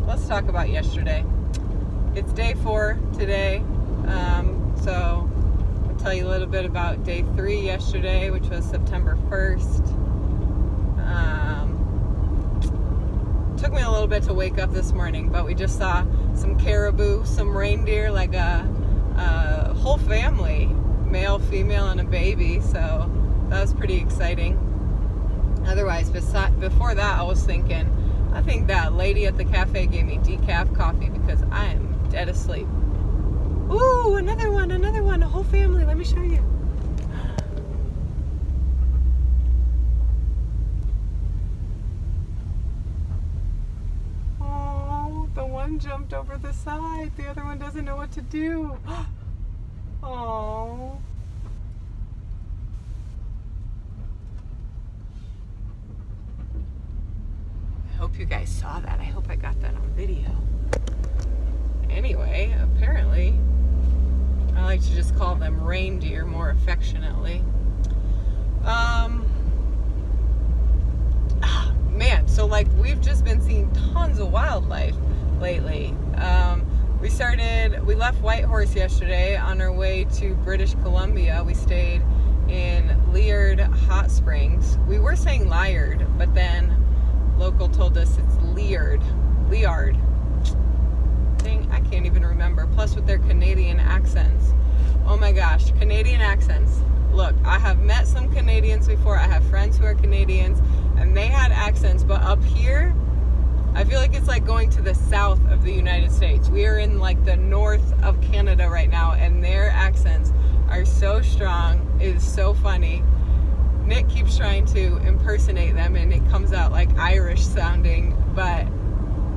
let's talk about yesterday. It's day 4 today, so I'll tell you a little bit about day 3 yesterday, which was September 1st. Took me a little bit to wake up this morning, but we just saw some caribou, some reindeer, like a whole family, male, female, and a baby, so that was pretty exciting. Otherwise, before that, I think that lady at the cafe gave me decaf coffee because I am dead asleep. Ooh, another one, a whole family. Let me show you. Oh, the one jumped over the side. The other one doesn't know what to do. Oh. I hope you guys saw that. I hope I got that on video. Anyway, apparently, I like to just call them reindeer more affectionately. Man, so like we've just been seeing tons of wildlife lately. We left Whitehorse yesterday on our way to British Columbia. We stayed in Liard Hot Springs. We were saying Liard, but then local told us it's Liard. Dang, I can't even remember. Plus with their Canadian accents. Oh my gosh, Canadian accents. Look, I have met some Canadians before. I have friends who are Canadians, and they had accents, but up here, I feel like it's like going to the south of the United States. We are in like the north of Canada right now, and their accents are so strong. It is so funny. Nick keeps trying to impersonate them, and it comes out like Irish sounding, but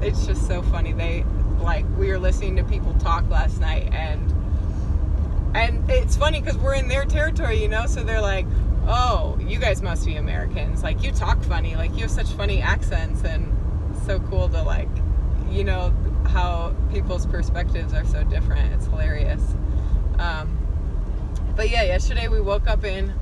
it's just so funny. We were listening to people talk last night, and it's funny because we're in their territory, you know, so they're like, oh, you guys must be Americans. Like, you talk funny. Like, you have such funny accents, and it's so cool to, like, you know, how people's perspectives are so different. It's hilarious. But yeah, yesterday we woke up in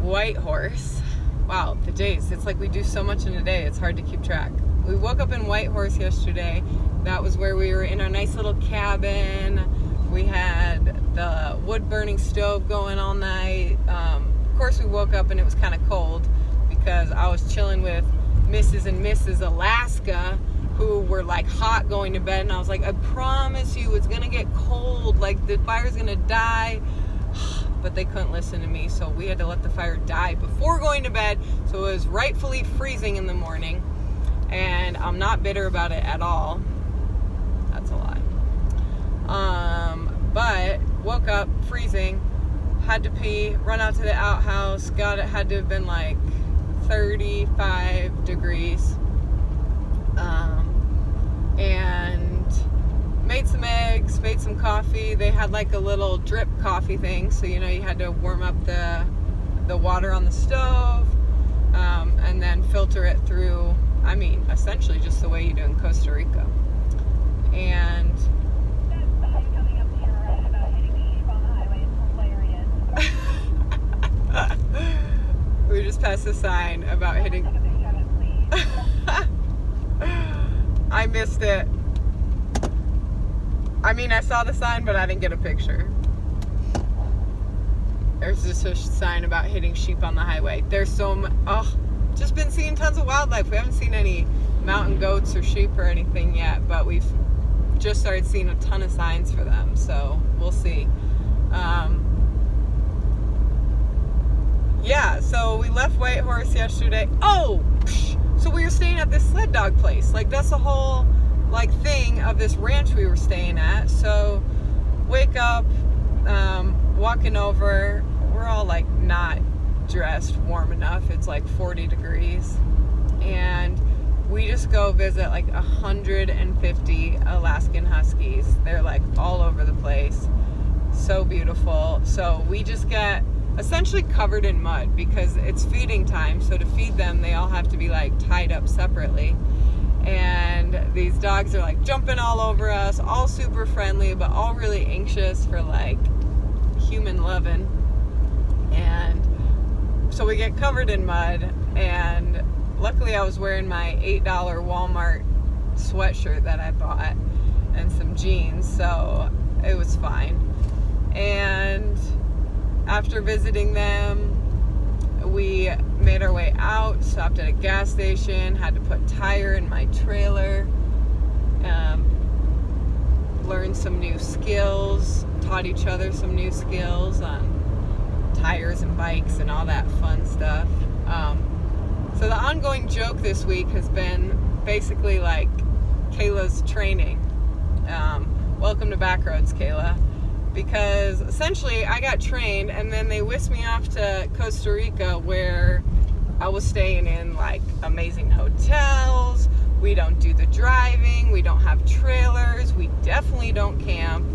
Whitehorse. Wow, the days. It's like we do so much in a day, it's hard to keep track. We woke up in Whitehorse yesterday. That was where we were in our nice little cabin. We had the wood-burning stove going all night. Of course, we woke up and it was kind of cold because I was chilling with Mrs. and Mrs. Alaska, who were like hot going to bed, and I was like, I promise you it's gonna get cold, like the fire's gonna die. But they couldn't listen to me, so we had to let the fire die before going to bed, so it was rightfully freezing in the morning, and I'm not bitter about it at all. That's a lie. But woke up freezing, had to pee, run out to the outhouse. God, it had to have been like 35 degrees. And made some eggs, made some coffee. They had like a little drip coffee thing, so you know you had to warm up the water on the stove, and then filter it through, I mean, essentially just the way you do in Costa Rica. And we just passed a sign about hitting. I missed it. I mean, I saw the sign, but I didn't get a picture. There's just a sign about hitting sheep on the highway. There's just been seeing tons of wildlife. We haven't seen any mountain goats or sheep or anything yet, but we've just started seeing a ton of signs for them, so we'll see. Yeah, so we left Whitehorse yesterday. Oh, so we were staying at this sled dog place. Like, that's the whole, like, thing of this ranch we were staying at. So, wake up, walking over. We're all, like, not dressed warm enough. It's, like, 40 degrees. And we just go visit, like, 150 Alaskan Huskies. They're, like, all over the place. So beautiful. So, we just get essentially covered in mud because it's feeding time, so to feed them they all have to be like tied up separately, and these dogs are like jumping all over us, all super friendly but all really anxious for like human loving. And so we get covered in mud, and luckily I was wearing my $8 Walmart sweatshirt that I bought and some jeans, so it was fine. And after visiting them, we made our way out, stopped at a gas station, had to put tire in my trailer, learned some new skills, taught each other some new skills on tires and bikes and all that fun stuff. So the ongoing joke this week has been basically like Kayla's training. Welcome to Backroads, Kayla. Because essentially I got trained and then they whisked me off to Costa Rica, where I was staying in like amazing hotels. We don't do the driving, we don't have trailers, we definitely don't camp,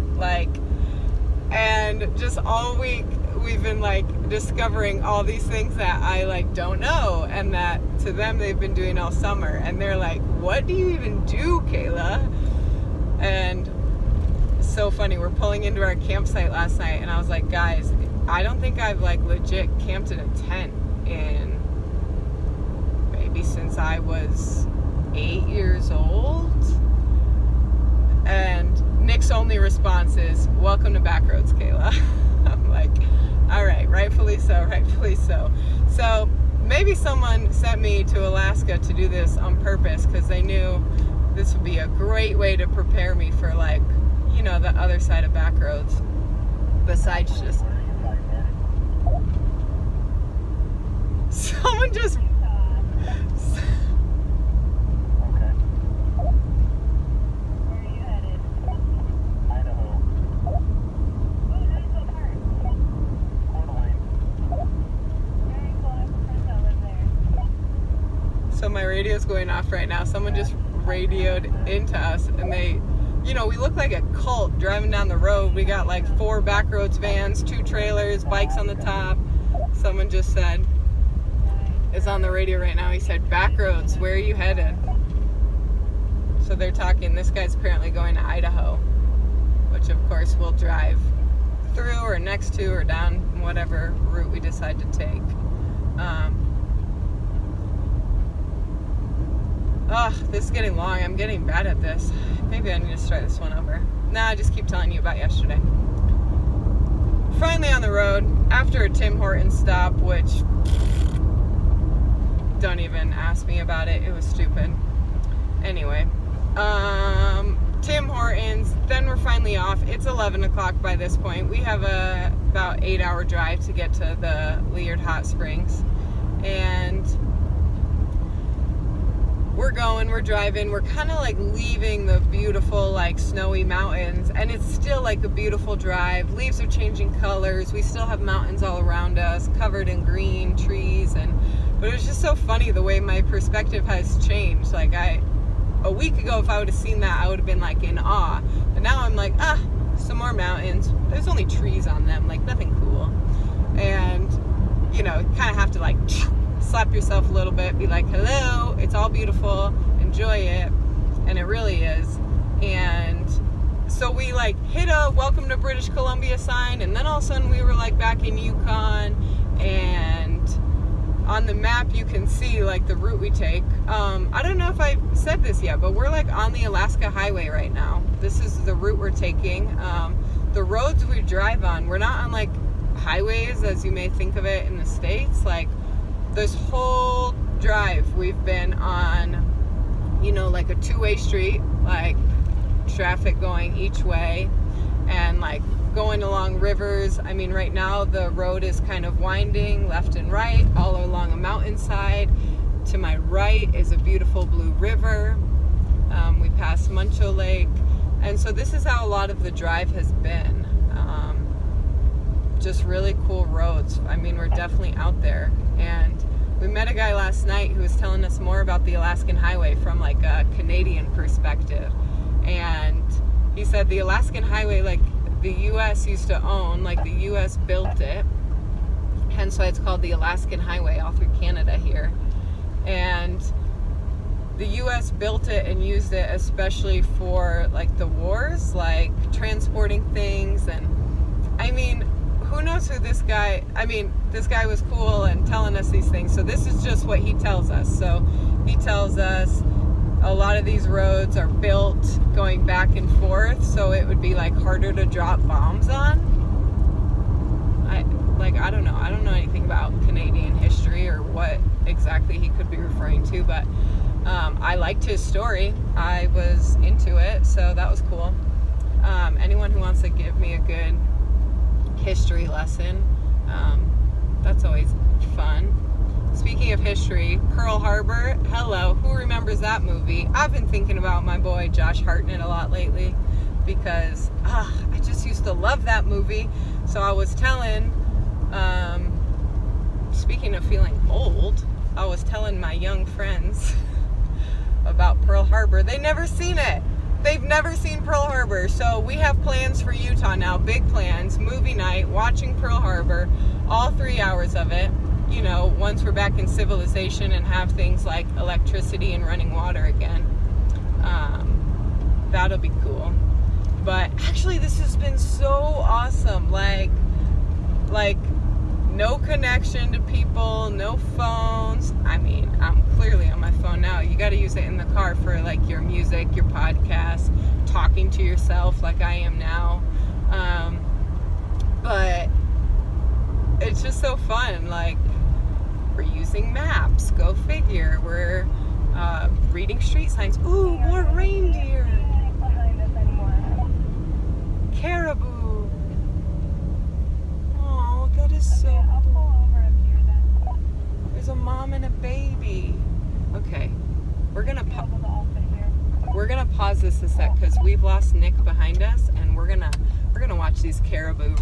and just all week we've been like discovering all these things that I like don't know, and that to them they've been doing all summer, and they're like, what do you even do, Kayla? And it's so funny, we're pulling into our campsite last night and I was like, guys, I don't think I've like legit camped in a tent in maybe since I was 8 years old. And Nick's only response is, welcome to Backroads, Kayla. I'm like, all right, rightfully so, rightfully so. So maybe someone sent me to Alaska to do this on purpose because they knew this would be a great way to prepare me for, like, you know, the other side of Backroads, besides just someone just So my radio's going off right now. Someone just radioed into us, and they, you know, we look like a cult driving down the road. We got like 4 Backroads vans, 2 trailers, bikes on the top. Someone just said, is on the radio right now. He said, Backroads, where are you headed? So they're talking, this guy's apparently going to Idaho, which of course we'll drive through or next to or down whatever route we decide to take. This is getting long. I'm getting bad at this. Maybe I need to start this one over. Nah, I just keep telling you about yesterday. Finally on the road, after a Tim Hortons stop, which, don't even ask me about it. It was stupid. Anyway, Tim Hortons, then we're finally off. It's 11 o'clock by this point. We have a about 8-hour drive to get to the Liard Hot Springs. And we're driving, we're kind of like leaving the beautiful like snowy mountains, and it's still like a beautiful drive. Leaves are changing colors, we still have mountains all around us covered in green trees, but it was just so funny the way my perspective has changed. Like a week ago, if I would have seen that, I would have been like in awe, but now I'm like, some more mountains, there's only trees on them, like nothing cool. And you know, kind of have to like slap yourself a little bit, be like, hello, it's all beautiful, enjoy it. And it really is. And so we like hit a welcome to British Columbia sign, and then all of a sudden we were like back in Yukon, and on the map you can see like the route we take. I don't know if I've said this yet, but we're like on the Alaska Highway right now. This is the route we're taking. The roads we drive on, we're not on like highways as you may think of it in the States. Like this whole drive we've been on, you know, like a 2-way street, like traffic going each way, and like going along rivers. I mean, right now the road is kind of winding left and right all along a mountainside. To my right is a beautiful blue river. We passed Muncho Lake, and so this is how a lot of the drive has been. Just really cool roads. I mean, we're definitely out there. And we met a guy last night who was telling us more about the Alaskan Highway from like a Canadian perspective. And he said the Alaskan Highway, like the U.S. used to own, like the U.S. built it, hence why it's called the Alaskan Highway all through Canada here. And the U.S. built it and used it especially for like the wars, like transporting things. And I mean, who knows who this guy, I mean, this guy was cool and telling us these things. So this is just what he tells us. So he tells us a lot of these roads are built going back and forth, so it would be like harder to drop bombs on. I don't know. I don't know anything about Canadian history or what exactly he could be referring to, but I liked his story. I was into it, so that was cool. Anyone who wants to give me a good history lesson, that's always fun. Speaking of history, Pearl Harbor, hello, who remembers that movie? I've been thinking about my boy Josh Hartnett a lot lately because I just used to love that movie. So I was telling, speaking of feeling old, I was telling my young friends about Pearl Harbor. They've never seen it. They've never seen Pearl Harbor. So we have plans for Utah now, big plans, movie night, watching Pearl Harbor, all 3 hours of it. You know, once we're back in civilization and have things like electricity and running water again. That'll be cool. But actually this has been so awesome. Like no connection to people, no phones. I mean, I'm clearly on my phone now. You got to use it in the car for like your music, your podcast, talking to yourself like I am now. But it's just so fun. Like, we're using maps, go figure. We're reading street signs. Ooh, more reindeer. Caribou. Oh, that is so cool. There's a mom and a baby. Okay, we're gonna pause this a sec because we've lost Nick behind us, and we're gonna watch these caribou.